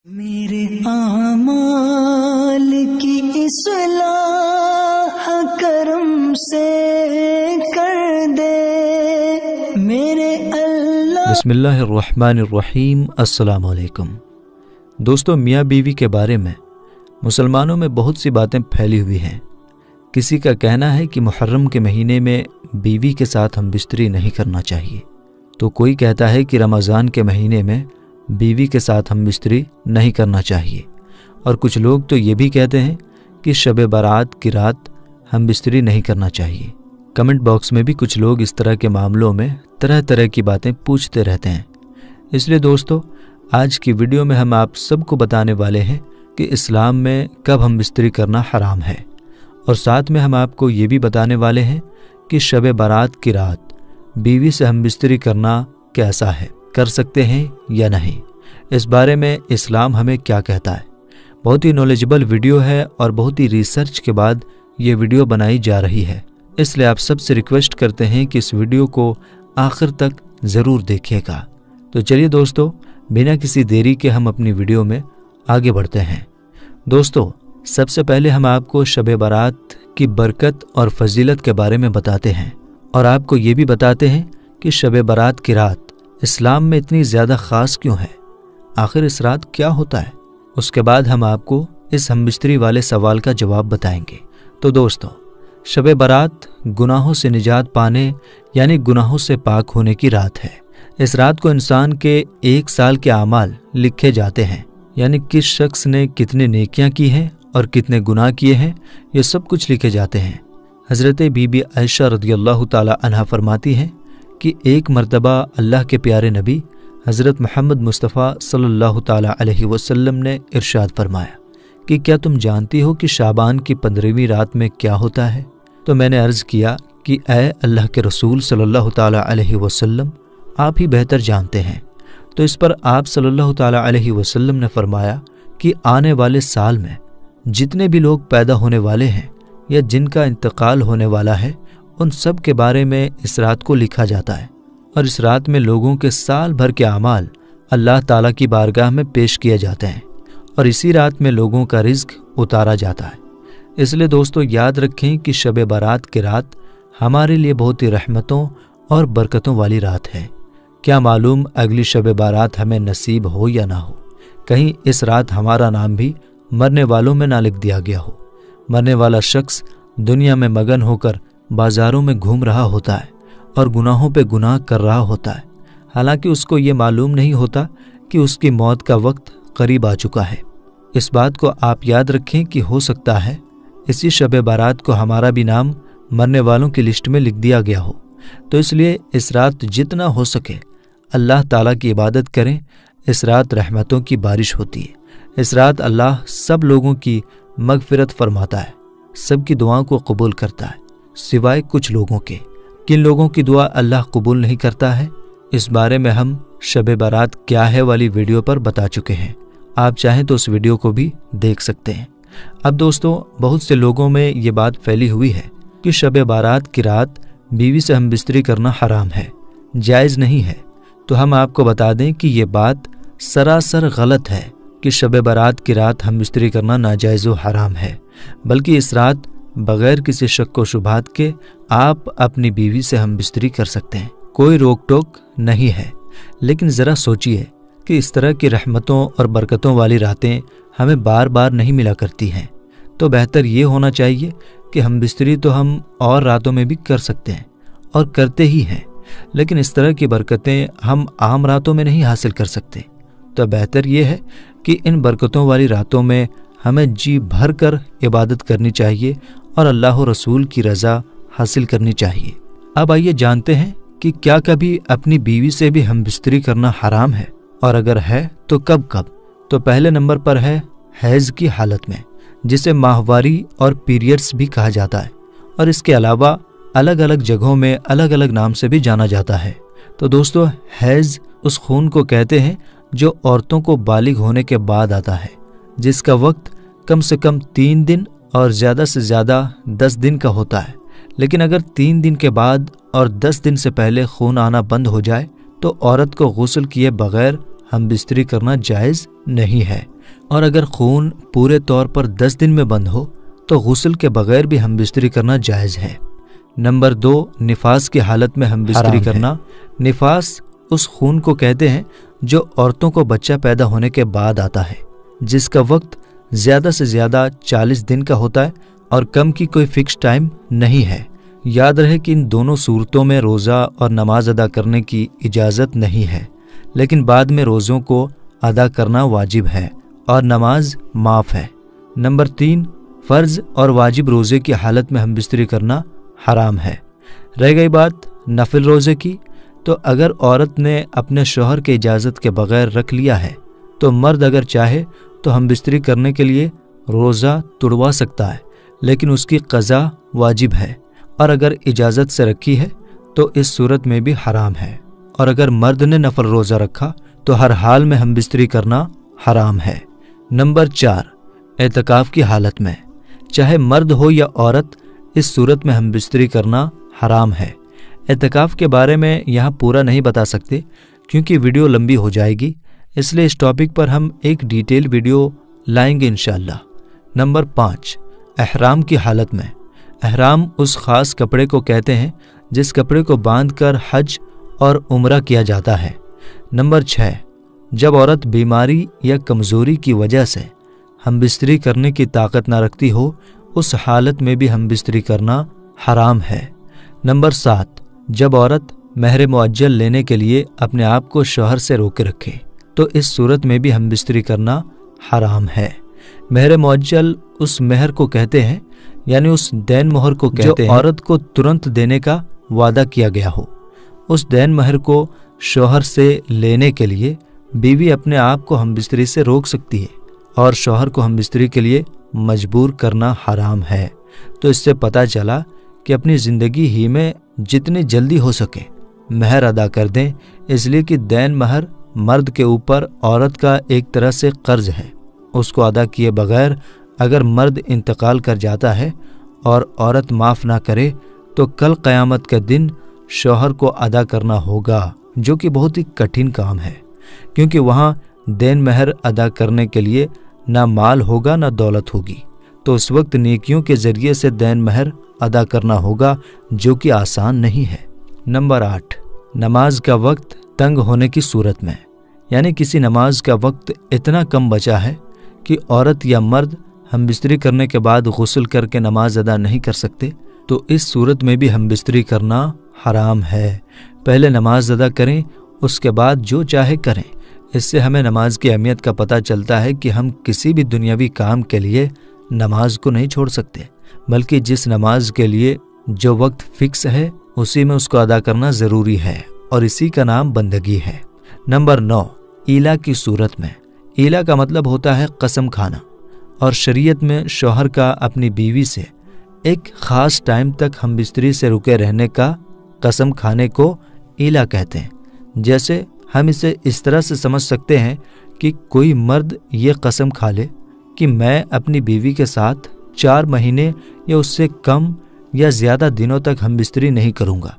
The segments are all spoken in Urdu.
میرے اعمال کی اصلاح کرم سے کر دے میرے اللہ۔ بسم اللہ الرحمن الرحیم۔ السلام علیکم دوستو، میاں بیوی کے بارے میں مسلمانوں میں بہت سی باتیں پھیلی ہوئی ہیں۔ کسی کا کہنا ہے کہ محرم کے مہینے میں بیوی کے ساتھ ہم بستری نہیں کرنا چاہیے، تو کوئی کہتا ہے کہ رمضان کے مہینے میں بیوی کے ساتھ ہم بستری نہیں کرنا چاہیے، اور کچھ لوگ تو یہ بھی کہتے ہیں کہ شب برات کی رات ہم بستری نہیں کرنا چاہیے۔ کمنٹ باکس میں بھی کچھ لوگ اس طرح کے معاملوں میں طرح طرح کی باتیں پوچھتے رہتے ہیں۔ اس لیے دوستو، آج کی ویڈیو میں ہم آپ سب کو بتانے والے ہیں کہ اسلام میں کب ہم بستری کرنا حرام ہے، اور ساتھ میں ہم آپ کو یہ بھی بتانے والے ہیں کہ شب برات کی رات بیوی سے ہم بستری کرنا کیسا ہے، کر سکتے ہیں یا نہیں، اس بارے میں اسلام ہمیں کیا کہتا ہے۔ بہت ہی نالجبل ویڈیو ہے اور بہت ہی ریسرچ کے بعد یہ ویڈیو بنائی جا رہی ہے، اس لیے آپ سب سے ریکویسٹ کرتے ہیں کہ اس ویڈیو کو آخر تک ضرور دیکھیے گا۔ تو چلیے دوستو، بنا کسی دیری کے ہم اپنی ویڈیو میں آگے بڑھتے ہیں۔ دوستو، سب سے پہلے ہم آپ کو شب برات کی برکت اور فضیلت کے بارے میں بتاتے ہیں، اور آپ کو یہ بھی بتاتے ہیں کہ شب برات کی رات اسلام میں اتنی زیادہ خاص کیوں ہے، آخر اس رات کیا ہوتا ہے۔ اس کے بعد ہم آپ کو اس ہم بستری والے سوال کا جواب بتائیں گے۔ تو دوستو، شب برات گناہوں سے نجات پانے یعنی گناہوں سے پاک ہونے کی رات ہے۔ اس رات کو انسان کے 1 سال کے اعمال لکھے جاتے ہیں، یعنی کس شخص نے کتنے نیکیاں کی ہیں اور کتنے گناہ کیے ہیں، یہ سب کچھ لکھے جاتے ہیں۔ حضرت بی بی عائشہ رضی اللہ تعالی عنہا فرماتی ہیں کہ ایک مرتبہ اللہ کے پیارے نبی حضرت محمد مصطفیٰ صلی اللہ تعالیٰ علیہ وسلم نے ارشاد فرمایا کہ کیا تم جانتی ہو کہ شعبان کی 15ویں رات میں کیا ہوتا ہے؟ تو میں نے عرض کیا کہ اے اللہ کے رسول صلی اللہ تعالیٰ علیہ وسلم، آپ ہی بہتر جانتے ہیں۔ تو اس پر آپ صلی اللہ تعالیٰ علیہ وسلم نے فرمایا کہ آنے والے سال میں جتنے بھی لوگ پیدا ہونے والے ہیں یا جن کا انتقال ہونے والا ہے، ان سب کے بارے میں اس رات کو لکھا جاتا ہے، اور اس رات میں لوگوں کے سال بھر کے اعمال اللہ تعالیٰ کی بارگاہ میں پیش کیے جاتے ہیں، اور اسی رات میں لوگوں کا رزق اتارا جاتا ہے۔ اس لیے دوستو، یاد رکھیں کہ شب برات کی رات ہمارے لیے بہت ہی رحمتوں اور برکتوں والی رات ہے۔ کیا معلوم اگلی شب برات ہمیں نصیب ہو یا نہ ہو، کہیں اس رات ہمارا نام بھی مرنے والوں میں نہ لکھ دیا گیا ہو۔ مرنے والا شخص دنیا میں مگن ہو کر بازاروں میں گھوم رہا ہوتا ہے اور گناہوں پہ گناہ کر رہا ہوتا ہے، حالانکہ اس کو یہ معلوم نہیں ہوتا کہ اس کی موت کا وقت قریب آ چکا ہے۔ اس بات کو آپ یاد رکھیں کہ ہو سکتا ہے اسی شب برات کو ہمارا بھی نام مرنے والوں کی لسٹ میں لکھ دیا گیا ہو۔ تو اس لیے اس رات جتنا ہو سکے اللہ تعالیٰ کی عبادت کریں۔ اس رات رحمتوں کی بارش ہوتی ہے۔ اس رات اللہ سب لوگوں کی مغفرت فرماتا ہے، سب کی دعاؤں کو قبول کرتا ہے سوائے کچھ لوگوں کے۔ کن لوگوں کی دعا اللہ قبول نہیں کرتا ہے، اس بارے میں ہم شب برات کیا ہے والی ویڈیو پر بتا چکے ہیں، آپ چاہیں تو اس ویڈیو کو بھی دیکھ سکتے ہیں۔ اب دوستو، بہت سے لوگوں میں یہ بات پھیلی ہوئی ہے کہ شب برات کی رات بیوی سے ہم بستری کرنا حرام ہے، جائز نہیں ہے۔ تو ہم آپ کو بتا دیں کہ یہ بات سراسر غلط ہے کہ شب برات کی رات ہم بستری کرنا ناجائز و حرام ہے، بلکہ اس رات بغیر کسی شک و شبہات کے آپ اپنی بیوی سے ہم بستری کر سکتے ہیں، کوئی روک ٹوک نہیں ہے۔ لیکن ذرا سوچئے کہ اس طرح کی رحمتوں اور برکتوں والی راتیں ہمیں بار بار نہیں ملا کرتی ہیں، تو بہتر یہ ہونا چاہیے کہ ہم بستری تو ہم اور راتوں میں بھی کر سکتے ہیں اور کرتے ہی ہیں، لیکن اس طرح کی برکتیں ہم عام راتوں میں نہیں حاصل کر سکتے۔ تو بہتر یہ ہے کہ ان برکتوں والی راتوں میں ہمیں جی بھر کر عبادت کرنی چاہیے اور اللہ و رسول کی رضا حاصل کرنی چاہیے۔ اب آئیے جانتے ہیں کہ کیا کبھی اپنی بیوی سے بھی ہم بستری کرنا حرام ہے، اور اگر ہے تو کب کب۔ تو پہلے نمبر پر ہے حیض کی حالت میں، جسے ماہواری اور پیریڈز بھی کہا جاتا ہے، اور اس کے علاوہ الگ الگ جگہوں میں الگ الگ نام سے بھی جانا جاتا ہے۔ تو دوستو، حیض اس خون کو کہتے ہیں جو عورتوں کو بالغ ہونے کے بعد آتا ہے، جس کا وقت کم سے کم 3 دن اور زیادہ سے زیادہ 10 دن کا ہوتا ہے۔ لیکن اگر 3 دن کے بعد اور 10 دن سے پہلے خون آنا بند ہو جائے تو عورت کو غسل کیے بغیر ہم بستری کرنا جائز نہیں ہے، اور اگر خون پورے طور پر 10 دن میں بند ہو تو غسل کے بغیر بھی ہم بستری کرنا جائز ہے۔ نمبر 2، نفاس کی حالت میں ہم بستری کرنا۔ نفاس اس خون کو کہتے ہیں جو عورتوں کو بچہ پیدا ہونے کے بعد آتا ہے، جس کا وقت زیادہ سے زیادہ 40 دن کا ہوتا ہے اور کم کی کوئی فکس ٹائم نہیں ہے۔ یاد رہے کہ ان دونوں صورتوں میں روزہ اور نماز ادا کرنے کی اجازت نہیں ہے، لیکن بعد میں روزوں کو ادا کرنا واجب ہے اور نماز معاف ہے۔ نمبر 3، فرض اور واجب روزے کی حالت میں ہم بستری کرنا حرام ہے۔ رہ گئی بات نفل روزے کی، تو اگر عورت نے اپنے شوہر کی اجازت کے بغیر رکھ لیا ہے تو مرد اگر چاہے تو ہم بستری کرنے کے لیے روزہ توڑوا سکتا ہے، لیکن اس کی قضا واجب ہے، اور اگر اجازت سے رکھی ہے تو اس صورت میں بھی حرام ہے، اور اگر مرد نے نفل روزہ رکھا تو ہر حال میں ہم بستری کرنا حرام ہے۔ نمبر 4، اعتکاف کی حالت میں، چاہے مرد ہو یا عورت، اس صورت میں ہم بستری کرنا حرام ہے۔ اعتکاف کے بارے میں یہاں پورا نہیں بتا سکتے کیونکہ ویڈیو لمبی ہو جائے گی، اس لیے اس ٹاپک پر ہم ایک ڈیٹیل ویڈیو لائیں گے انشاءاللہ۔ نمبر 5، احرام کی حالت میں۔ احرام اس خاص کپڑے کو کہتے ہیں جس کپڑے کو باندھ کر حج اور عمرہ کیا جاتا ہے۔ نمبر 6، جب عورت بیماری یا کمزوری کی وجہ سے ہم بستری کرنے کی طاقت نہ رکھتی ہو، اس حالت میں بھی ہم بستری کرنا حرام ہے۔ نمبر 7، جب عورت مہر معجل لینے کے لیے اپنے آپ کو شوہر سے روکے رکھے تو اس صورت میں بھی ہم بستری کرنا حرام ہے۔ مہر معجل اس مہر کو کہتے ہیں، یعنی اس دین مہر کو کہتے ہیں جو عورت کو ترنت دینے کا وعدہ کیا گیا ہو۔ اس دین مہر کو شوہر سے لینے کے لیے بیوی اپنے آپ کو ہم بستری سے روک سکتی ہے، اور شوہر کو ہم بستری کے لیے مجبور کرنا حرام ہے۔ تو اس سے پتہ چلا کہ اپنی زندگی ہی میں جتنی جلدی ہو سکے مہر ادا کر دیں، اس لیے کہ دین مہر مرد کے اوپر عورت کا ایک طرح سے قرض ہے۔ اس کو ادا کیے بغیر اگر مرد انتقال کر جاتا ہے اور عورت معاف نہ کرے تو کل قیامت کا دن شوہر کو ادا کرنا ہوگا، جو کہ بہت ہی کٹھن کام ہے، کیونکہ وہاں دین مہر ادا کرنے کے لیے نہ مال ہوگا نہ دولت ہوگی، تو اس وقت نیکیوں کے ذریعے سے دین مہر ادا کرنا ہوگا، جو کہ آسان نہیں ہے۔ نمبر 8، نماز کا وقت تنگ ہونے کی صورت میں، یعنی کسی نماز کا وقت اتنا کم بچا ہے کہ عورت یا مرد ہم بستری کرنے کے بعد غسل کر کے نماز ادا نہیں کر سکتے، تو اس صورت میں بھی ہم بستری کرنا حرام ہے۔ پہلے نماز ادا کریں، اس کے بعد جو چاہے کریں۔ اس سے ہمیں نماز کی اہمیت کا پتہ چلتا ہے کہ ہم کسی بھی دنیاوی کام کے لیے نماز کو نہیں چھوڑ سکتے، بلکہ جس نماز کے لیے جو وقت فکس ہے اسی میں اس کو ادا کرنا ضروری ہے، اور اسی کا نام بندگی ہے۔ نمبر 9، ایلا کی صورت میں۔ ایلا کا مطلب ہوتا ہے قسم کھانا، اور شریعت میں شوہر کا اپنی بیوی سے ایک خاص ٹائم تک ہم بستری سے رکے رہنے کا قسم کھانے کو ایلا کہتے ہیں۔ جیسے ہم اسے اس طرح سے سمجھ سکتے ہیں کہ کوئی مرد یہ قسم کھا لے کہ میں اپنی بیوی کے ساتھ 4 مہینے یا اس سے کم یا زیادہ دنوں تک ہم بستری نہیں کروں گا،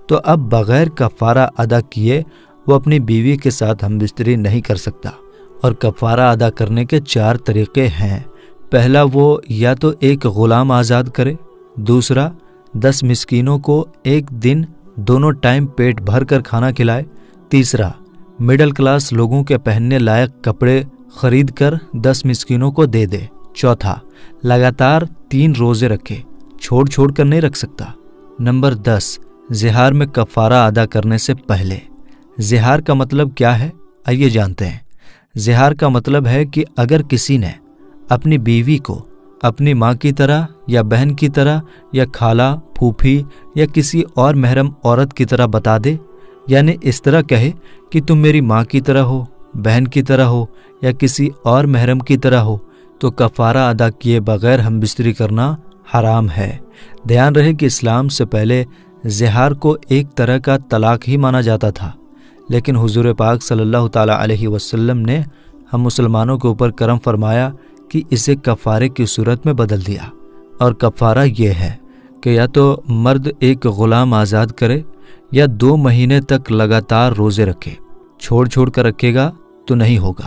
تو اب بغیر کفارہ ادا کیے وہ اپنی بیوی کے ساتھ ہم بستری نہیں کر سکتا۔ اور کفارہ ادا کرنے کے 4 طریقے ہیں۔ پہلا، وہ یا تو ایک غلام آزاد کرے، دوسرا 10 مسکینوں کو ایک دن دونوں ٹائم پیٹ بھر کر کھانا کھلائے، تیسرا مڈل کلاس لوگوں کے پہننے لائق کپڑے خرید کر 10 مسکینوں کو دے دے، چوتھا لگاتار 3 روزے رکھے، چھوڑ کر نہیں رکھ سکتا۔ نمبر 10، زہار میں کفارہ ادا کرنے سے پہلے۔ زہار کا مطلب کیا ہے؟ آئیے جانتے ہیں۔ زہار کا مطلب ہے کہ اگر کسی نے اپنی بیوی کو اپنی ماں کی طرح یا بہن کی طرح یا خالہ، پھوپھی یا کسی اور محرم عورت کی طرح بتا دے، یعنی اس طرح کہے کہ تم میری ماں کی طرح ہو، بہن کی طرح ہو یا کسی اور محرم کی طرح ہو، تو کفارہ ادا کیے بغیر ہم بستری کرنا حرام ہے۔ دھیان رہے کہ اسلام سے پہلے زہار کو ایک طرح کا طلاق ہی مانا جاتا تھا، لیکن حضور پاک صلی اللہ تعالیٰ علیہ وسلم نے ہم مسلمانوں کے اوپر کرم فرمایا کہ اسے کفارے کی صورت میں بدل دیا، اور کفارہ یہ ہے کہ یا تو مرد ایک غلام آزاد کرے یا 2 مہینے تک لگاتار روزے رکھے۔ چھوڑ کر رکھے گا تو نہیں ہوگا،